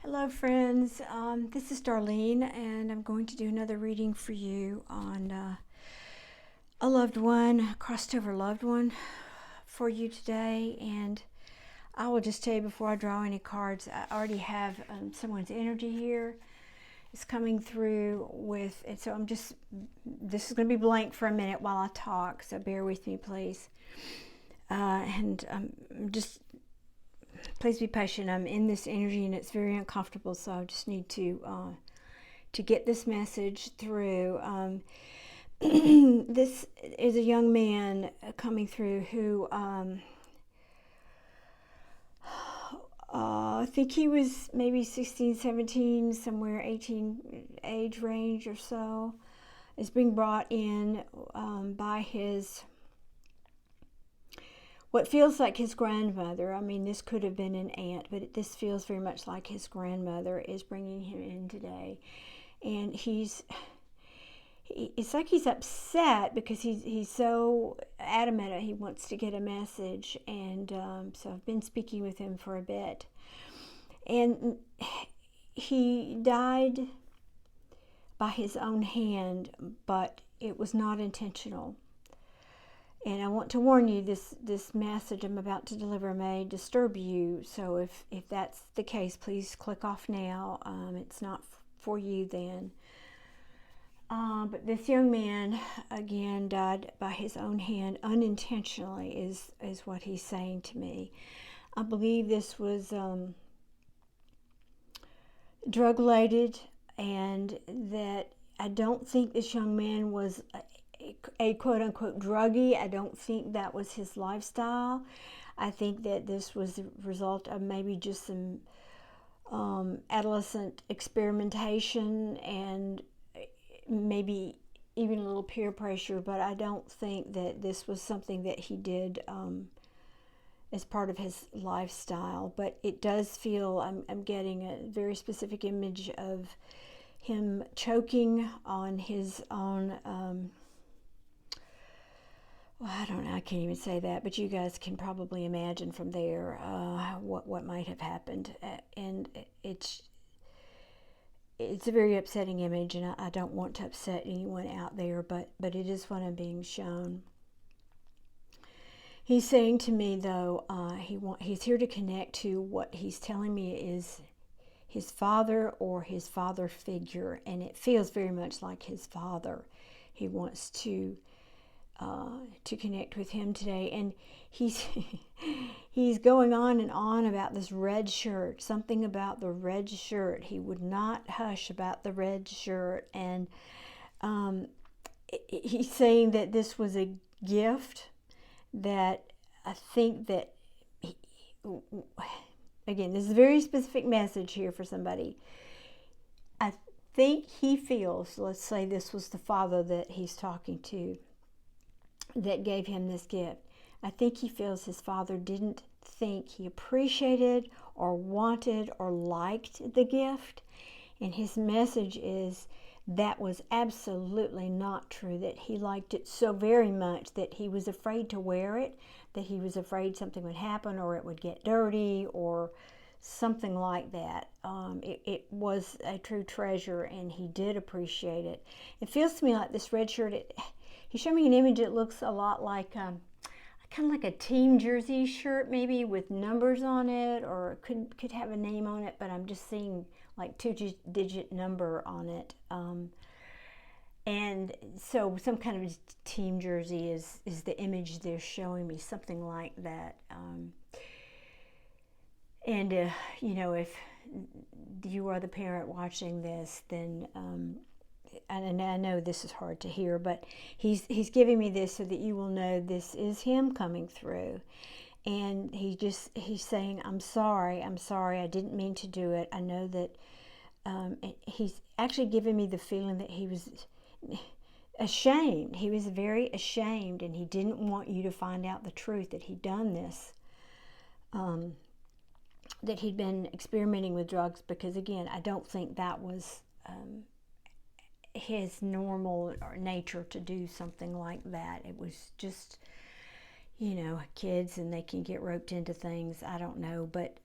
Hello friends, this is Darlene and I'm going to do another reading for you on a loved one, a crossed over loved one for you today. And I will just tell you before I draw any cards, I already have someone's energy here. It's coming through with it, so this is going to be blank for a minute while I talk, so bear with me please. Please be patient. I'm in this energy and it's very uncomfortable, so I just need to get this message through. This is a young man coming through who I think he was maybe 16, 17, somewhere 18 age range or so, is being brought in by his what feels like his grandmother. I mean, this could have been an aunt, but this feels very much like his grandmother is bringing him in today. And it's like he's upset because he's so adamant he wants to get a message. And so I've been speaking with him for a bit. And he died by his own hand, but it was not intentional. And I want to warn you, this message I'm about to deliver may disturb you. So if that's the case, please click off now. It's not for you then. But this young man, again, died by his own hand unintentionally, is what he's saying to me. I believe this was drug-related, and that I don't think this young man was a quote-unquote druggie. I don't think that was his lifestyle. I think that this was the result of maybe just some adolescent experimentation and maybe even a little peer pressure, but I don't think that this was something that he did as part of his lifestyle. But it does feel, I'm getting a very specific image of him choking on his own well, I don't know, I can't even say that, but you guys can probably imagine from there what might have happened. And it's a very upsetting image, and I don't want to upset anyone out there, but it is what I'm being shown. He's saying to me, though, he's here to connect to what he's telling me is his father or his father figure, and it feels very much like his father. He wants to connect with him today, and he's going on and on about this red shirt, something about the red shirt. He would not hush about the red shirt, and he's saying that this was a gift that I think that again, this is a very specific message here for somebody. I think he feels, let's say this was the father that he's talking to that gave him this gift. I think he feels his father didn't think he appreciated or wanted or liked the gift. And his message is that was absolutely not true, that he liked it so very much that he was afraid to wear it, that he was afraid something would happen or it would get dirty or something like that. It was a true treasure, and he did appreciate it. It feels to me like this red shirt, he showed me an image that looks a lot like kind of like a team jersey shirt, maybe with numbers on it, or it could have a name on it, but I'm just seeing like two-digit number on it. And so some kind of team jersey is the image they're showing me, something like that. And you know, if you are the parent watching this, then and I know this is hard to hear, but he's giving me this so that you will know this is him coming through. And he's saying, I'm sorry, I didn't mean to do it. I know that he's actually giving me the feeling that he was ashamed. He was very ashamed, and he didn't want you to find out the truth, that he'd done this, that he'd been experimenting with drugs, because again, I don't think that was his normal nature to do something like that. It was just, you know, kids, and they can get roped into things. I don't know, but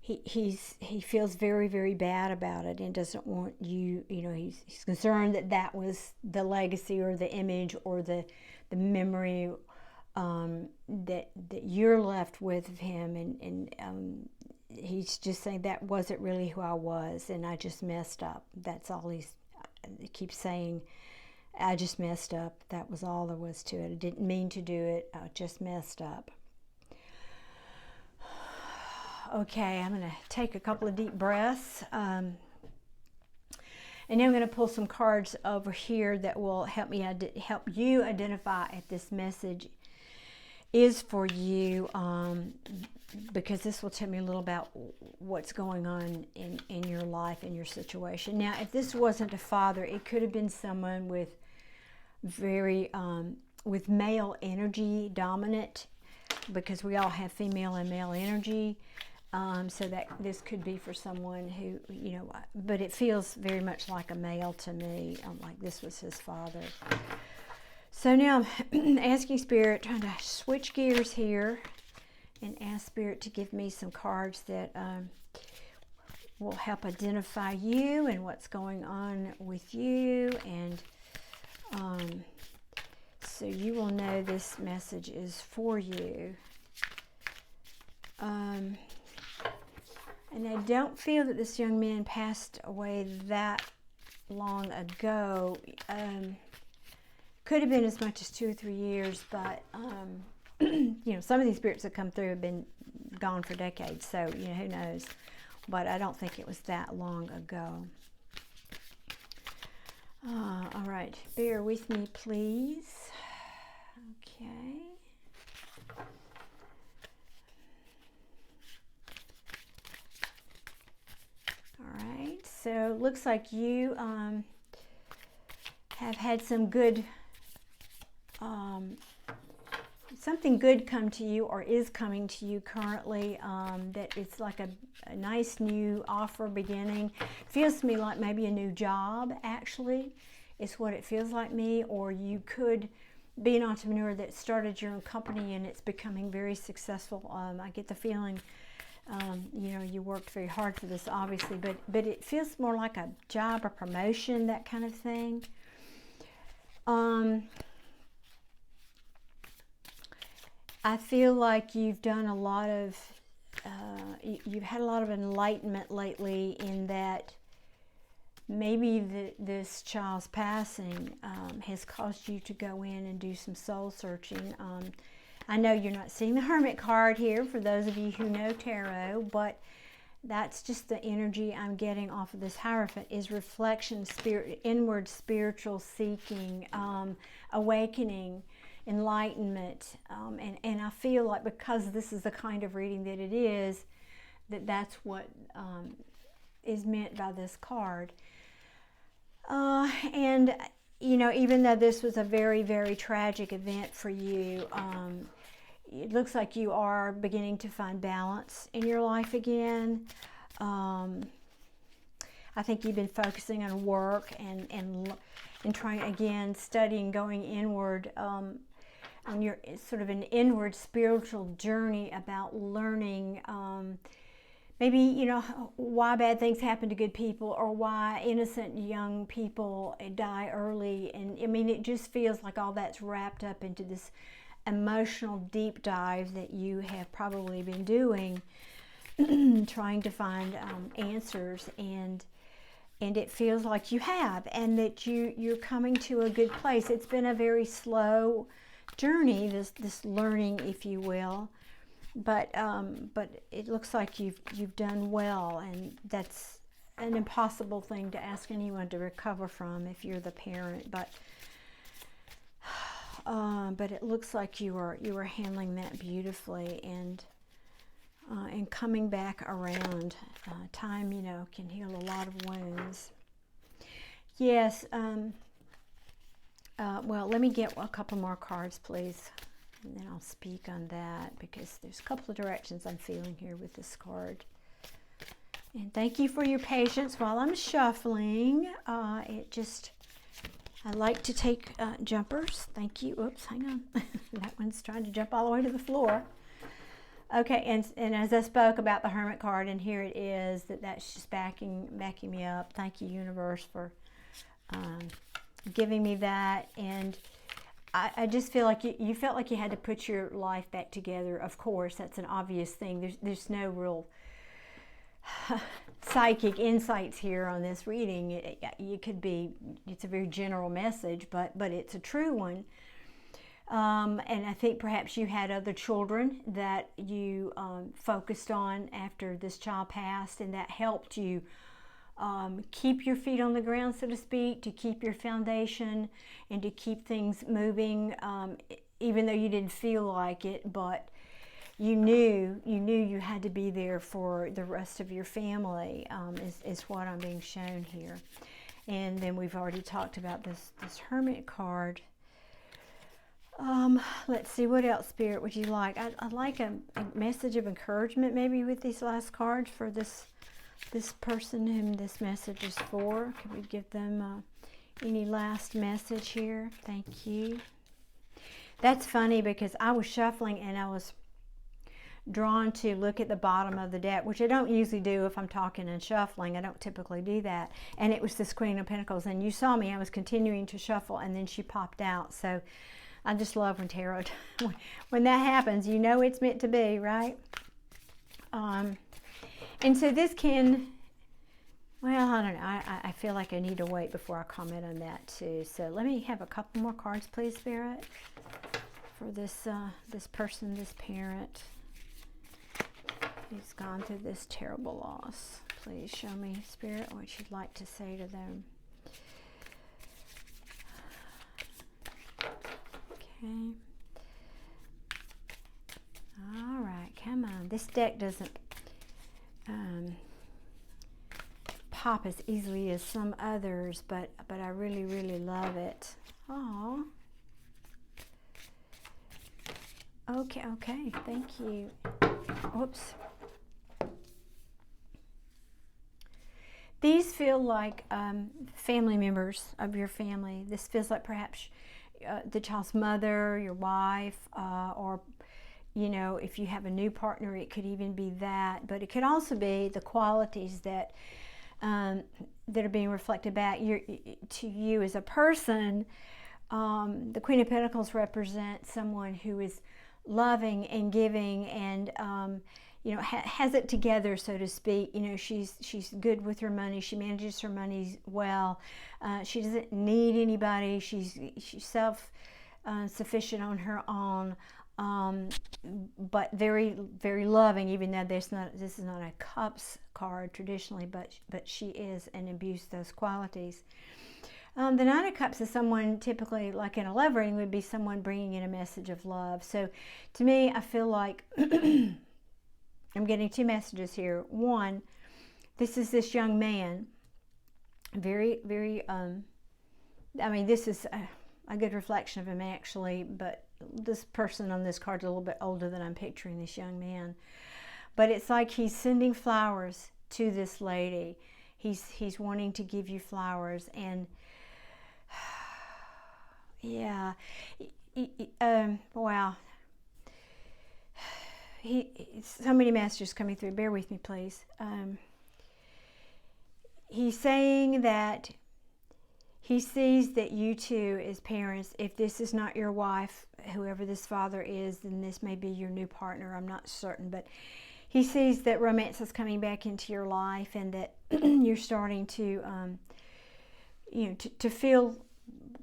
he feels very, very bad about it and doesn't want you, he's concerned that that was the legacy or the image or the memory that you're left with of him, and he's just saying that wasn't really who I was, and I just messed up. That's all he keeps saying. I just messed up. That was all there was to it. I didn't mean to do it. I just messed up. Okay, I'm going to take a couple of deep breaths. And then I'm going to pull some cards over here that will help you identify if this message is for you, because this will tell me a little about what's going on in your life, in your situation. Now, if this wasn't a father, it could have been someone with with male energy dominant, because we all have female and male energy. So that this could be for someone who, but it feels very much like a male to me, like this was his father. So now I'm asking Spirit, trying to switch gears here and ask Spirit to give me some cards that will help identify you and what's going on with you. And so you will know this message is for you. And I don't feel that this young man passed away that long ago. Could have been as much as 2 or 3 years, but some of these spirits that come through have been gone for decades, so who knows. But I don't think it was that long ago. All right, bear with me, please. Okay. All right, so looks like you have had some good, something good come to you or is coming to you currently, that it's like a nice new offer beginning. Feels to me like maybe a new job, actually, is what it feels like me. Or you could be an entrepreneur that started your own company and it's becoming very successful. I get the feeling you worked very hard for this, obviously, but it feels more like a job or promotion, that kind of thing. I feel like you've done a lot of, you've had a lot of enlightenment lately, in that maybe this child's passing has caused you to go in and do some soul searching. I know you're not seeing the Hermit card here for those of you who know tarot, but that's just the energy I'm getting off of this Hierophant, is reflection, spirit, inward spiritual seeking, awakening, enlightenment. And I feel like, because this is the kind of reading that it is, that's what is meant by this card. And even though this was a very, very tragic event for you, it looks like you are beginning to find balance in your life again. I think you've been focusing on work and trying, again, studying, going inward, on your sort of an inward spiritual journey about learning, maybe, why bad things happen to good people, or why innocent young people die early. And I mean, it just feels like all that's wrapped up into this emotional deep dive that you have probably been doing, trying to find answers, and it feels like you have, and that you're coming to a good place. It's been a very slow journey, this learning, if you will. But it looks like you've done well, and that's an impossible thing to ask anyone to recover from if you're the parent. But it looks like you are handling that beautifully, and coming back around. Time, can heal a lot of wounds. Yes. Well, let me get a couple more cards, please. And then I'll speak on that, because there's a couple of directions I'm feeling here with this card. And thank you for your patience while I'm shuffling. I like to take jumpers. Thank you. Oops, hang on. That one's trying to jump all the way to the floor. Okay, and as I spoke about the Hermit card, and here it is, that's just backing me up. Thank you, universe, for giving me that. And I just feel like you felt like you had to put your life back together. Of course, that's an obvious thing. There's no real psychic insights here on this reading. It's a very general message, but it's a true one. And I think perhaps you had other children that you focused on after this child passed, and that helped you keep your feet on the ground, so to speak, to keep your foundation and to keep things moving, even though you didn't feel like it, but you knew you had to be there for the rest of your family, is what I'm being shown here. And then we've already talked about this Hermit card. Let's see, what else, Spirit, would you like? I'd like a message of encouragement maybe with these last cards for this person whom this message is for. Could we give them any last message here? Thank you. That's funny because I was shuffling and I was drawn to look at the bottom of the deck, which I don't usually do if I'm talking and shuffling. I don't typically do that. And it was this Queen of Pentacles. And you saw me, I was continuing to shuffle, and then she popped out. So I just love when tarot, when that happens, you know it's meant to be, right? And so this can, well, I don't know. I feel like I need to wait before I comment on that too. So let me have a couple more cards, please, Spirit, for this person, this parent who's gone through this terrible loss. Please show me, Spirit, what you'd like to say to them. Okay. All right, come on. This deck doesn't pop as easily as some others, but I really, really love it. Oh. Okay, thank you. Oops. These feel like family members of your family. This feels like perhaps the child's mother, your wife, or, you know, if you have a new partner, it could even be that. But it could also be the qualities that are being reflected back to you as a person. The Queen of Pentacles represents someone who is loving and giving and you know, has it together, so to speak. You know, she's good with her money. She manages her money well. She doesn't need anybody. She's self sufficient on her own, but very, very loving. Even though this is not a Cups card traditionally, but she is and imbues those qualities. The Nine of Cups is someone, typically like in a love reading, would be someone bringing in a message of love. So to me, I feel like I'm getting two messages here. One, this is this young man, very, very, I mean, this is a good reflection of him actually, but this person on this card is a little bit older than I'm picturing this young man. But it's like he's sending flowers to this lady. He's wanting to give you flowers, and yeah, wow. So many messages coming through. Bear with me, please. He's saying that he sees that you two as parents, if this is not your wife, whoever this father is, then this may be your new partner. I'm not certain, but he sees that romance is coming back into your life, and that you're starting to, you know, to feel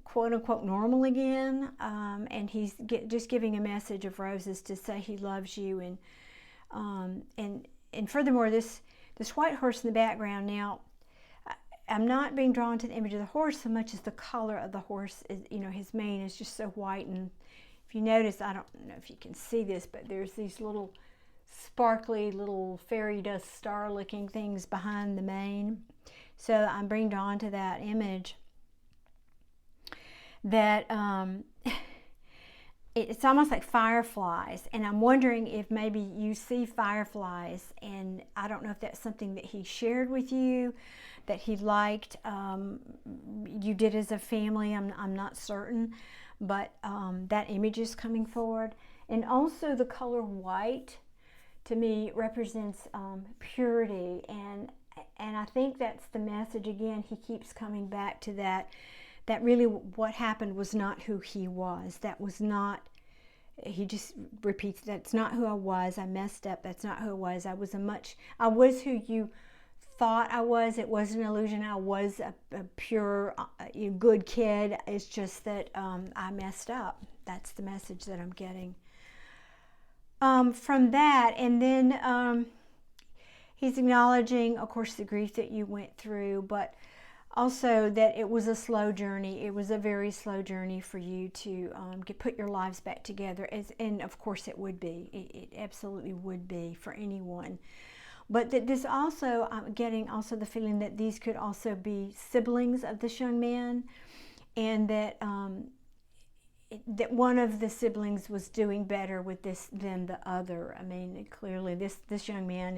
quote unquote normal again, and he's just giving a message of roses to say he loves you, and furthermore, this white horse in the background. Now, I'm not being drawn to the image of the horse so much as the color of the horse is, you know, his mane is just so white, and if you notice, I don't know if you can see this, but there's these little sparkly little fairy dust star looking things behind the mane. So I'm being drawn to that image. That it's almost like fireflies, and I'm wondering if maybe you see fireflies, and I don't know if that's something that he shared with you, that he liked, you did as a family. I'm not certain, but that image is coming forward. And also the color white to me represents purity, and I think that's the message. Again, he keeps coming back to that really what happened was not who he was. That was not, he just repeats, that's not who I was. I messed up. That's not who I was. I was who you thought I was. It was an illusion. I was a pure, good kid. It's just that I messed up. That's the message that I'm getting from that. And then he's acknowledging, of course, the grief that you went through, but also that it was a slow journey. It was a very slow journey for you to put your lives back together. And of course it would be. It absolutely would be for anyone. But that this also, I'm getting also the feeling that these could also be siblings of this young man, and that that one of the siblings was doing better with this than the other. I mean, clearly this young man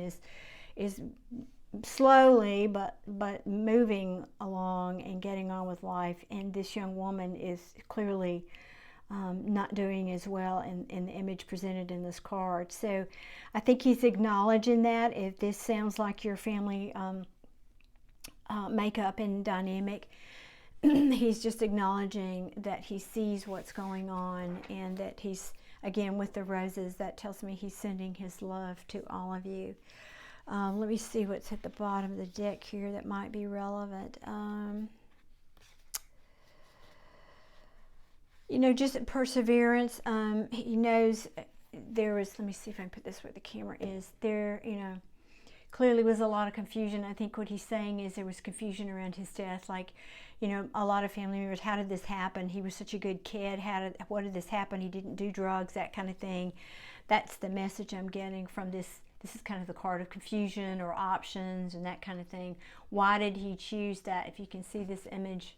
is slowly but moving along and getting on with life, and this young woman is clearly not doing as well in the image presented in this card. So I think he's acknowledging that. If this sounds like your family makeup and dynamic, he's just acknowledging that he sees what's going on, and that he's, again, with the roses, that tells me he's sending his love to all of you. Let me see what's at the bottom of the deck here that might be relevant. You know, just perseverance. He knows there was, let me see if I can put this where the camera is. There, you know, clearly was a lot of confusion. I think what he's saying is there was confusion around his death. Like, you know, a lot of family members, how did this happen? He was such a good kid. What did this happen? He didn't do drugs, that kind of thing. That's the message I'm getting from this. This is kind of the card of confusion or options and that kind of thing. Why did he choose that? If you can see this image,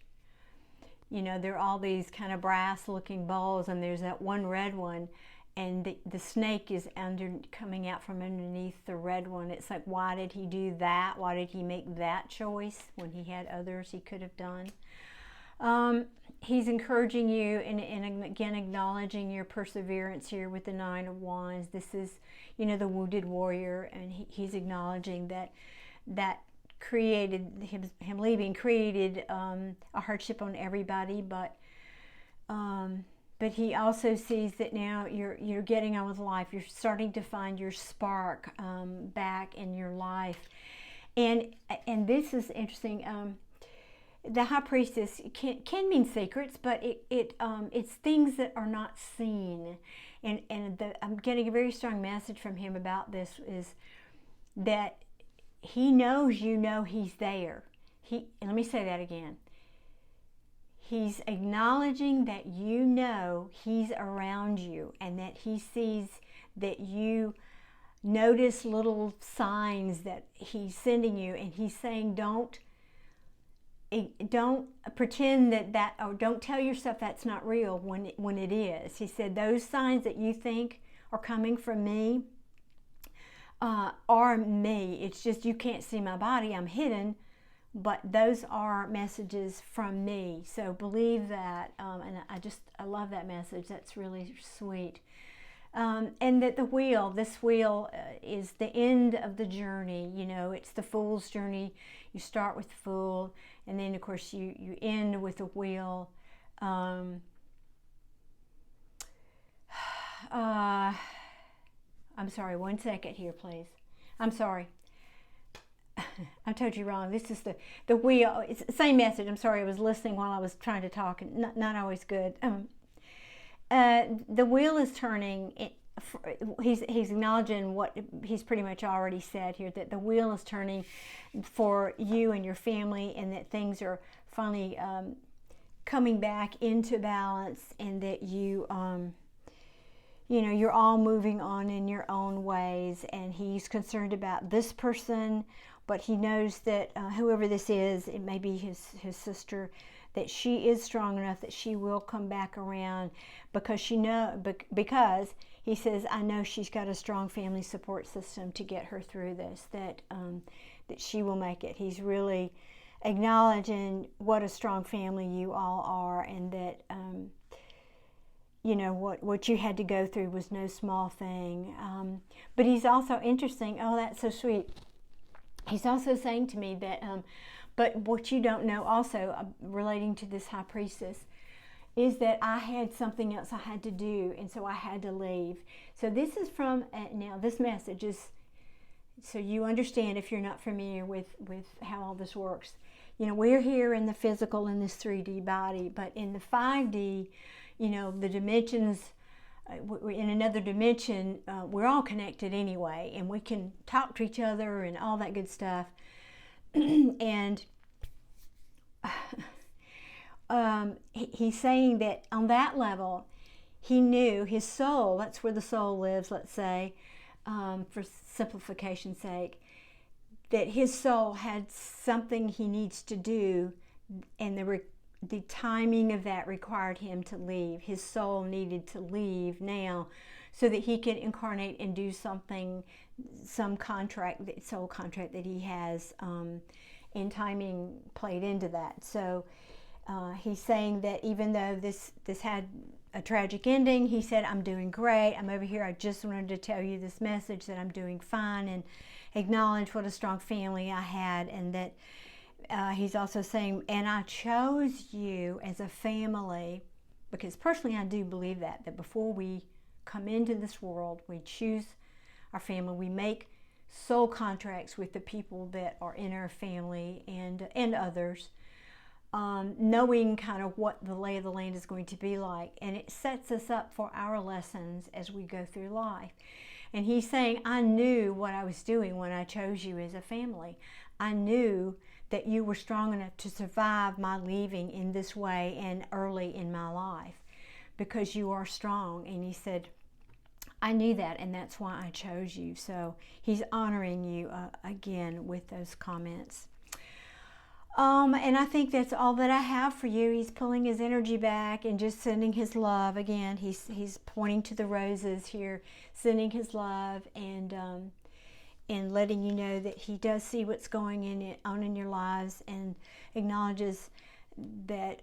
you know, there are all these kind of brass looking balls, and there's that one red one, and the snake is coming out from underneath the red one. It's like, why did he do that? Why did he make that choice when he had others he could have done? He's encouraging you and again acknowledging your perseverance here with the Nine of Wands. This is, you know, the wounded warrior, and he's acknowledging that created him leaving created a hardship on everybody, but he also sees that now you're getting on with life. You're starting to find your spark back in your life, and this is interesting. The High Priestess can mean secrets, but it's things that are not seen, and I'm getting a very strong message from him about this, is that he knows you know he's there. Let me say that again. He's acknowledging that you know he's around you, and that he sees that you notice little signs that he's sending you, and he's saying don't pretend that or don't tell yourself that's not real when it is. He said those signs that you think are coming from me are me. It's just you can't see my body. I'm hidden, but those are messages from me. So believe that, and I love that message. That's really sweet. And that this wheel is the end of the journey. You know, it's the Fool's journey. You start with the Fool, and then of course you end with the wheel. I'm sorry, 1 second here, please. I'm sorry. I told you wrong. This is the wheel. It's the same message. I'm sorry, I was listening while I was trying to talk, and not always good. The wheel is turning. He's acknowledging what he's pretty much already said here, that the wheel is turning for you and your family, and that things are finally coming back into balance, and that you know, you're all moving on in your own ways. And he's concerned about this person, but he knows that whoever this is, it may be his sister, that she is strong enough that she will come back around, because because he says, I know she's got a strong family support system to get her through this, that she will make it. He's really acknowledging what a strong family you all are, and that you know, what you had to go through was no small thing. But he's also interesting. Oh, that's so sweet. He's also saying to me that, but what you don't know also, relating to this high priestess, is that I had something else I had to do, and so I had to leave. So this is from, now this message is, so you understand if you're not familiar with how all this works. You know, we're here in the physical, in this 3D body, but in the 5D, you know, the dimensions, in another dimension, we're all connected anyway, and we can talk to each other and all that good stuff. And he's saying that on that level, he knew his soul, that's where the soul lives, let's say, for simplification's sake, that his soul had something he needs to do, and the timing of that required him to leave. His soul needed to leave now so that he could incarnate and do something, some contract, soul contract that he has, and timing played into that. So he's saying that even though this had a tragic ending, he said, I'm doing great. I'm over here. I just wanted to tell you this message that I'm doing fine, and acknowledge what a strong family I had. And that he's also saying, and I chose you as a family, because personally I do believe that before we come into this world, we choose our family. We make soul contracts with the people that are in our family and others, knowing kind of what the lay of the land is going to be like. And it sets us up for our lessons as we go through life. And he's saying, I knew what I was doing when I chose you as a family. I knew that you were strong enough to survive my leaving in this way and early in my life, because you are strong. And he said, I knew that, and that's why I chose you. So he's honoring you again with those comments. And I think that's all that I have for you. He's pulling his energy back and just sending his love. Again, he's pointing to the roses here, sending his love, and letting you know that he does see what's going on in your lives, and acknowledges that,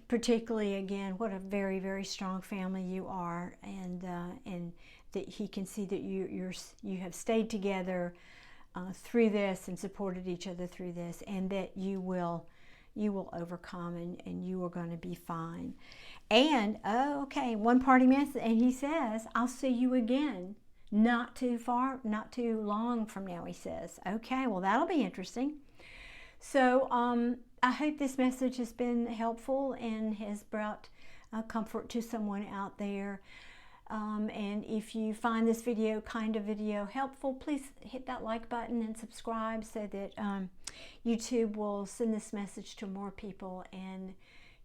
particularly again, what a very, very strong family you are, and that he can see that you have stayed together through this and supported each other through this, and that you will overcome, and you are going to be fine. And okay, one party message, and he says, I'll see you again not too long from now, he says. Okay, well, that'll be interesting. So I hope this message has been helpful and has brought comfort to someone out there. And if you find this video helpful, please hit that like button and subscribe, so that YouTube will send this message to more people and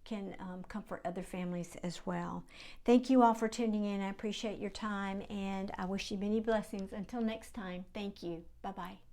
can comfort other families as well. Thank you all for tuning in. I appreciate your time, and I wish you many blessings. Until next time, thank you. Bye-bye.